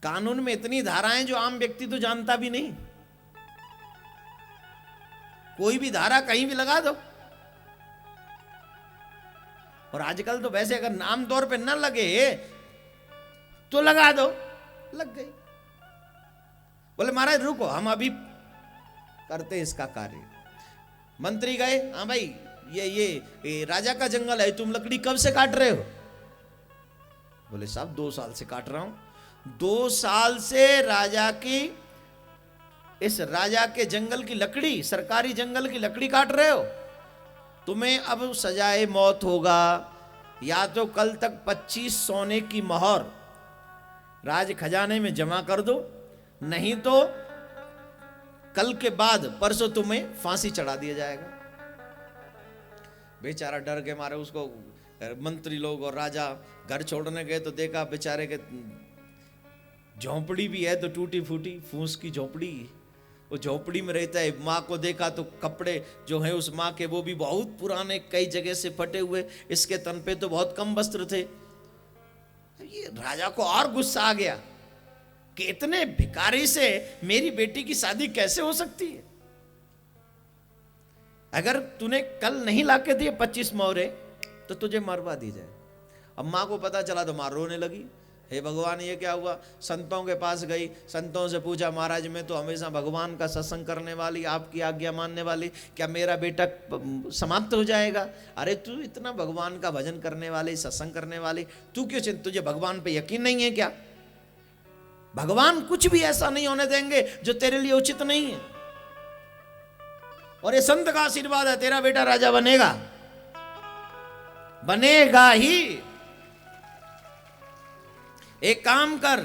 कानून में इतनी धाराएं जो आम व्यक्ति तो जानता भी नहीं। कोई भी धारा कहीं भी लगा दो। और आजकल तो वैसे अगर नाम तौर पे न लगे तो लगा दो, लग गई। बोले महाराज रुको, हम अभी करते इसका कार्य। मंत्री गए, हाँ भाई ये राजा का जंगल है, तुम लकड़ी कब से काट रहे हो? बोले साहब 2 साल से काट रहा हूं। 2 साल से इस राजा के जंगल की लकड़ी, सरकारी जंगल की लकड़ी काट रहे हो? तुम्हें अब सजाए मौत होगा, या तो कल तक 25 सोने की मोहर राज खजाने में जमा कर दो, नहीं तो कल के बाद परसों तुम्हें फांसी चढ़ा दिया जाएगा। बेचारा डर के मारे, उसको मंत्री लोग और राजा घर छोड़ने गए तो देखा बेचारे के झोंपड़ी भी है तो टूटी फूटी फूस की झोंपड़ी, वो झोंपड़ी में रहता है। माँ को देखा तो कपड़े जो है उस माँ के वो भी बहुत पुराने, कई जगह से फटे हुए, इसके तन पे तो बहुत कम वस्त्र थे। ये राजा को और गुस्सा आ गया कि इतने भिखारी से मेरी बेटी की शादी कैसे हो सकती है? अगर तूने कल नहीं लाके दिए 25 मोहरे तो तुझे मरवा दी जाए। अब माँ को पता चला तो माँ रोने लगी, हे भगवान ये क्या हुआ? संतों के पास गई, संतों से पूछा, महाराज मैं तो हमेशा भगवान का सत्संग करने वाली, आपकी आज्ञा मानने वाली, क्या मेरा बेटा समाप्त हो जाएगा? अरे तू इतना भगवान का भजन करने वाली, सत्संग करने वाली, तू क्यों तुझे भगवान पे यकीन नहीं है क्या? भगवान कुछ भी ऐसा नहीं होने देंगे जो तेरे लिए उचित नहीं है। और ये संत का आशीर्वाद है, तेरा बेटा राजा बनेगा, बनेगा ही। एक काम कर,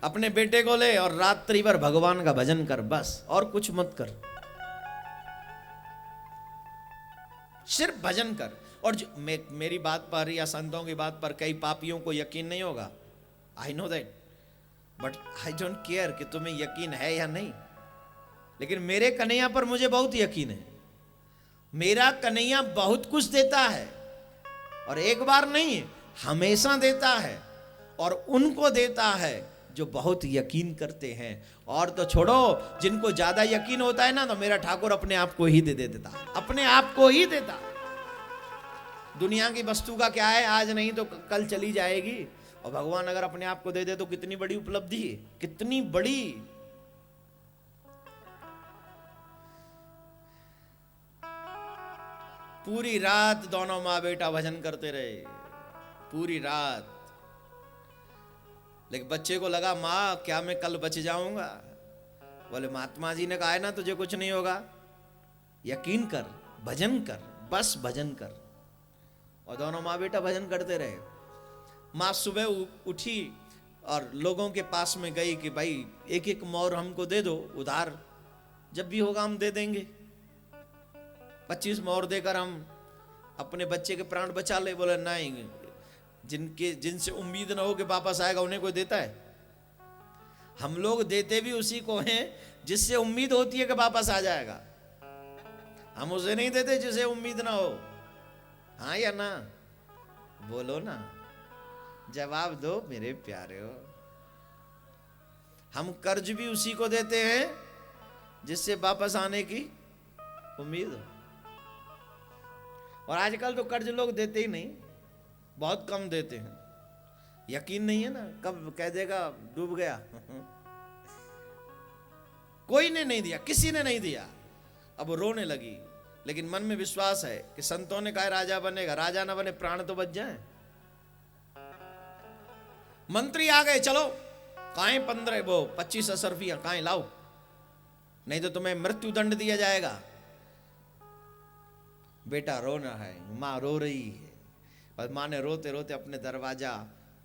अपने बेटे को ले और रात्रि भर भगवान का भजन कर, बस और कुछ मत कर, सिर्फ भजन कर। और जो मेरी बात पर या संतों की बात पर कई पापियों को यकीन नहीं होगा, I know that, but I don't care कि तुम्हें यकीन है या नहीं। लेकिन मेरे कन्हैया पर मुझे बहुत यकीन है। मेरा कन्हैया बहुत कुछ देता है, और एक बार नहीं, हमेशा देता है, और उनको देता है जो बहुत यकीन करते हैं। और तो छोड़ो, जिनको ज्यादा यकीन होता है ना, तो मेरा ठाकुर अपने आप को ही दे देता, अपने आप को ही देता। दुनिया की वस्तु का क्या है, आज नहीं तो कल चली जाएगी, और भगवान अगर अपने आप को दे दे तो कितनी बड़ी उपलब्धि है, कितनी बड़ी। पूरी रात दोनों माँ बेटा भजन करते रहे, पूरी रात। लेकिन बच्चे को लगा, माँ क्या मैं कल बच जाऊंगा? बोले महात्मा जी ने कहा है ना तुझे कुछ नहीं होगा, यकीन कर, भजन कर, बस भजन कर। और दोनों माँ बेटा भजन करते रहे। माँ सुबह उठी और लोगों के पास में गई कि भाई एक एक मोहर हमको दे दो उधार, जब भी होगा हम दे देंगे, 25 मोहर देकर हम अपने बच्चे के प्राण बचा ले। बोले नहीं, जिनसे उम्मीद ना हो कि वापस आएगा उन्हें कोई देता है? हम लोग देते भी उसी को हैं जिससे उम्मीद होती है कि वापस आ जाएगा, हम उसे नहीं देते जिसे उम्मीद ना हो। हाँ या ना? बोलो ना, जवाब दो मेरे प्यारे हो। हम कर्ज भी उसी को देते हैं जिससे वापस आने की उम्मीद हो। और आजकल तो कर्ज लोग देते ही नहीं, बहुत कम देते हैं। यकीन नहीं है ना, कब कह देगा डूब गया। कोई ने नहीं दिया, किसी ने नहीं दिया, अब वो रोने लगी। लेकिन मन में विश्वास है कि संतों ने कहा राजा बनेगा, राजा ना बने प्राण तो बच जाए। मंत्री आ गए, चलो काहे 25 असरफियां काहे लाओ, नहीं तो तुम्हें मृत्यु दंड दिया जाएगा। बेटा रो रहा है, माँ रो रही है, और माँ ने रोते रोते अपने दरवाजा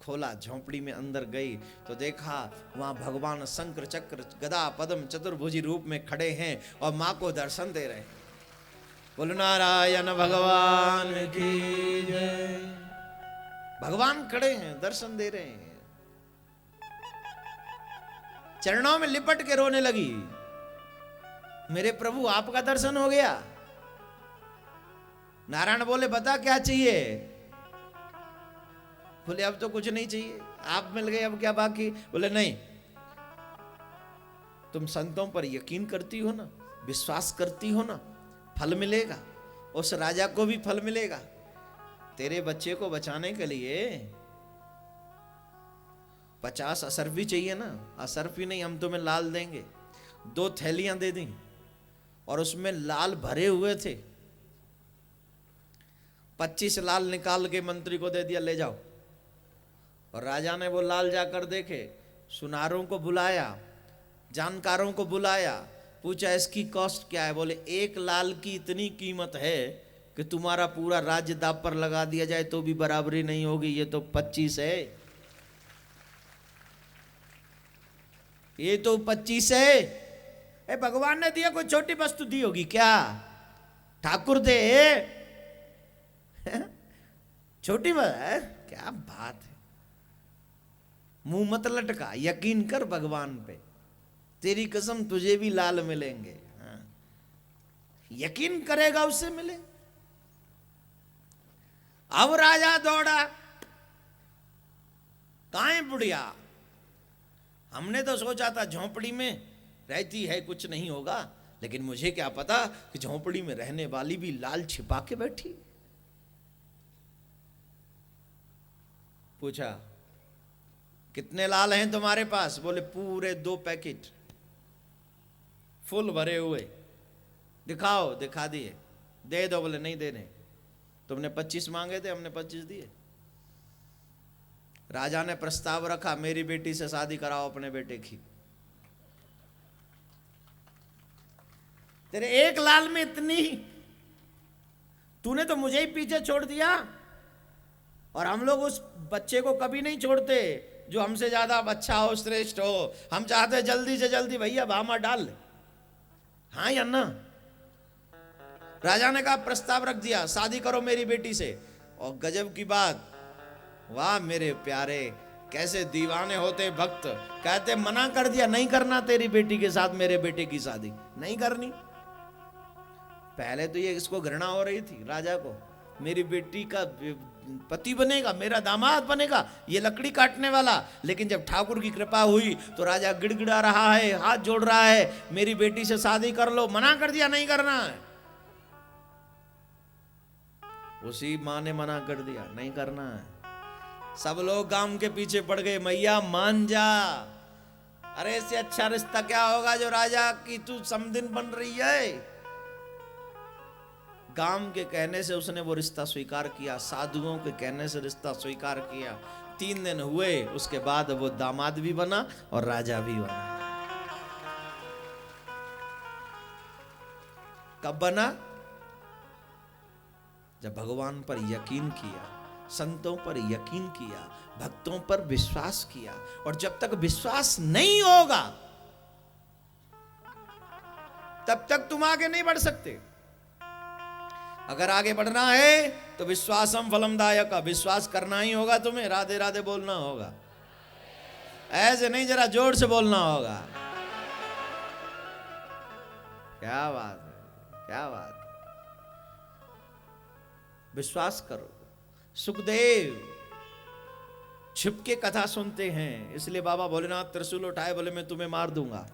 खोला, झोंपड़ी में अंदर गई तो देखा वहां भगवान शंकर चक्र गदा पद्म चतुर्भुजी रूप में खड़े हैं और माँ को दर्शन दे रहे हैं। बोलो नारायण भगवान की जय। भगवान खड़े हैं, दर्शन दे रहे हैं। चरणों में लिपट के रोने लगी, मेरे प्रभु आपका दर्शन हो गया। नारायण बोले बता क्या चाहिए? बोले अब तो कुछ नहीं चाहिए, आप मिल गए, अब क्या बाकी? बोले नहीं, तुम संतों पर यकीन करती हो ना, विश्वास करती हो ना, फल मिलेगा, उस राजा को भी फल मिलेगा। तेरे बच्चे को बचाने के लिए 50 असर भी चाहिए ना, असर भी नहीं, हम तुम्हें लाल देंगे। 2 थैलियां दे दी और उसमें लाल भरे हुए थे। 25 लाल निकाल के मंत्री को दे दिया, ले जाओ। और राजा ने वो लाल जाकर देखे, सुनारों को बुलाया, जानकारों को बुलाया, पूछा इसकी कॉस्ट क्या है? बोले 1 लाल की इतनी कीमत है कि तुम्हारा पूरा राज्य दांव पर लगा दिया जाए तो भी बराबरी नहीं होगी, ये तो 25 है, ये तो 25 है। भगवान ने दिया, कोई छोटी वस्तु दी होगी क्या? ठाकुर दे छोटी बात है, क्या बात है। मुंह मत लटका, यकीन कर भगवान पे, तेरी कसम तुझे भी लाल मिलेंगे। हाँ, यकीन करेगा उससे मिले। अब राजा दौड़ा, कहां है बुढ़िया? हमने तो सोचा था झोंपड़ी में रहती है, कुछ नहीं होगा, लेकिन मुझे क्या पता कि झोंपड़ी में रहने वाली भी लाल छिपा के बैठी। पूछा कितने लाल हैं तुम्हारे पास? बोले पूरे 2 पैकेट फुल भरे हुए। दिखाओ, दिखा दिए। दे दो, बोले नहीं देने, तुमने 25 मांगे थे, हमने 25 दिए। राजा ने प्रस्ताव रखा, मेरी बेटी से शादी कराओ अपने बेटे की। तेरे 1 लाल में इतनी, तूने तो मुझे ही पीछे छोड़ दिया। और हम लोग उस बच्चे को कभी नहीं छोड़ते जो हमसे ज्यादा अच्छा हो, श्रेष्ठ हो। हम चाहते जल्दी से जल्दी भैया भामा डाल, हाँ या ना? राजा ने कहा, प्रस्ताव रख दिया, शादी करो मेरी बेटी से। और गजब की बात, वाह मेरे प्यारे, कैसे दीवाने होते भक्त। कहते मना कर दिया, नहीं करना तेरी बेटी के साथ मेरे बेटे की शादी, नहीं करनी। पहले तो ये इसको घृणा हो रही थी राजा को, मेरी बेटी का पति बनेगा, मेरा दामाद बनेगा, ये लकड़ी काटने वाला। लेकिन जब ठाकुर की कृपा हुई तो राजा गिड़गिड़ा रहा है, हाथ जोड़ रहा है, मेरी बेटी से शादी कर लो। मना कर दिया, नहीं करना है। उसी मां ने मना कर दिया, नहीं करना है। सब लोग गांव के पीछे पड़ गए, मैया मान जा, अरे इससे अच्छा रिश्ता क्या होगा जो राजा की तू समधिन बन रही है। गांव के कहने से उसने वो रिश्ता स्वीकार किया, साधुओं के कहने से रिश्ता स्वीकार किया। 3 दिन हुए, उसके बाद वो दामाद भी बना और राजा भी बना। कब बना? जब भगवान पर यकीन किया, संतों पर यकीन किया, भक्तों पर विश्वास किया। और जब तक विश्वास नहीं होगा तब तक तुम आगे नहीं बढ़ सकते। अगर आगे बढ़ना है तो विश्वासम फलमदायक, विश्वास करना ही होगा तुम्हें, राधे राधे बोलना होगा, ऐसे नहीं, जरा जोर से बोलना होगा। क्या बात है, क्या बात। विश्वास करो। सुखदेव छिप के कथा सुनते हैं, इसलिए बाबा भोलेनाथ त्रिशूल उठाए, बोले मैं तुम्हें मार दूंगा।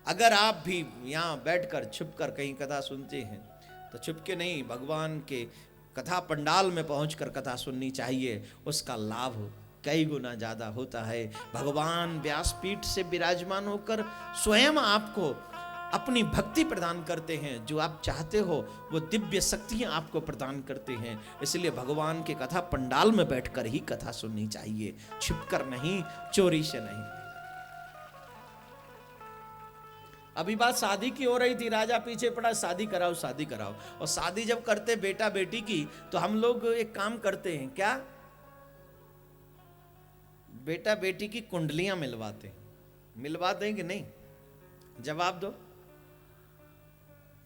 अगर आप भी यहां बैठकर छिप कर कहीं कथा सुनते हैं तो छुपके नहीं, भगवान के कथा पंडाल में पहुंचकर कथा सुननी चाहिए, उसका लाभ कई गुना ज्यादा होता है। भगवान व्यासपीठ से विराजमान होकर स्वयं आपको अपनी भक्ति प्रदान करते हैं, जो आप चाहते हो वो दिव्य शक्तियां आपको प्रदान करते हैं। इसलिए भगवान के कथा पंडाल में बैठकर ही कथा सुननी चाहिए, छिपकर नहीं, चोरी से नहीं। अभी बात शादी की हो रही थी, राजा पीछे पड़ा, शादी कराओ शादी कराओ। और शादी जब करते बेटा बेटी की तो हम लोग एक काम करते हैं, क्या? बेटा बेटी की कुंडलियां मिलवाते हैं। मिलवाते हैं कि नहीं? जवाब दो,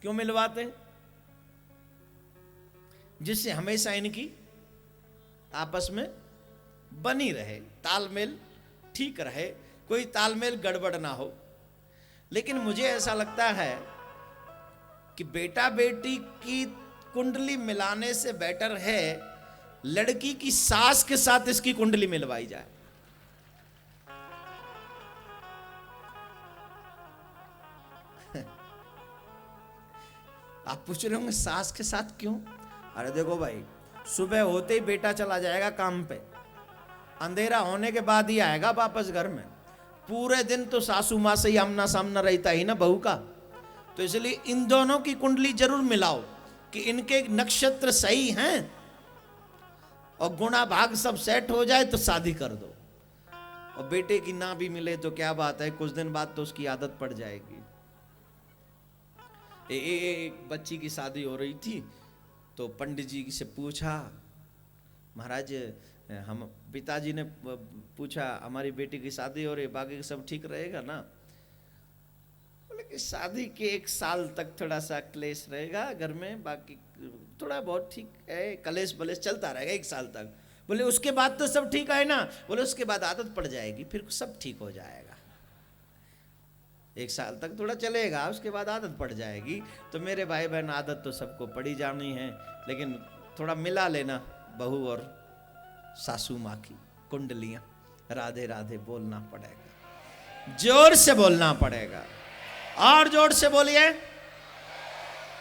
क्यों मिलवाते हैं? जिससे हमेशा इनकी आपस में बनी रहे, तालमेल ठीक रहे, कोई तालमेल गड़बड़ ना हो। लेकिन मुझे ऐसा लगता है कि बेटा बेटी की कुंडली मिलाने से बेटर है लड़की की सास के साथ इसकी कुंडली मिलवाई जाए। आप पूछ रहे होंगे सास के साथ क्यों? अरे देखो भाई, सुबह होते ही बेटा चला जाएगा काम पे, अंधेरा होने के बाद ही आएगा वापस घर में। पूरे दिन तो सासू माँ से ही आमना सामना रहता ही ना बहू का। तो इसलिए इन दोनों की कुंडली जरूर मिलाओ कि इनके नक्षत्र सही हैं और गुणा भाग सब सेट हो जाए तो शादी कर दो। और बेटे की ना भी मिले तो क्या बात है, कुछ दिन बाद तो उसकी आदत पड़ जाएगी। एक बच्ची की शादी हो रही थी तो पंडित जी से पूछा, महाराज हम पिताजी ने पूछा हमारी बेटी की शादी हो रही, बाकी सब ठीक रहेगा ना? बोले कि शादी के 1 साल तक थोड़ा सा क्लेश रहेगा घर में, बाकी थोड़ा बहुत ठीक है, कलेश बलेश चलता रहेगा 1 साल तक। बोले उसके बाद तो सब ठीक है ना? बोले उसके बाद आदत पड़ जाएगी, फिर सब ठीक हो जाएगा। 1 साल तक थोड़ा चलेगा, उसके बाद आदत पड़ जाएगी। तो मेरे भाई बहन, आदत तो सबको पड़ी जानी है, लेकिन थोड़ा मिला लेना बहू और सासू माँ की कुंडलियां। राधे राधे बोलना पड़ेगा, जोर से बोलना पड़ेगा, और जोर से बोलिए।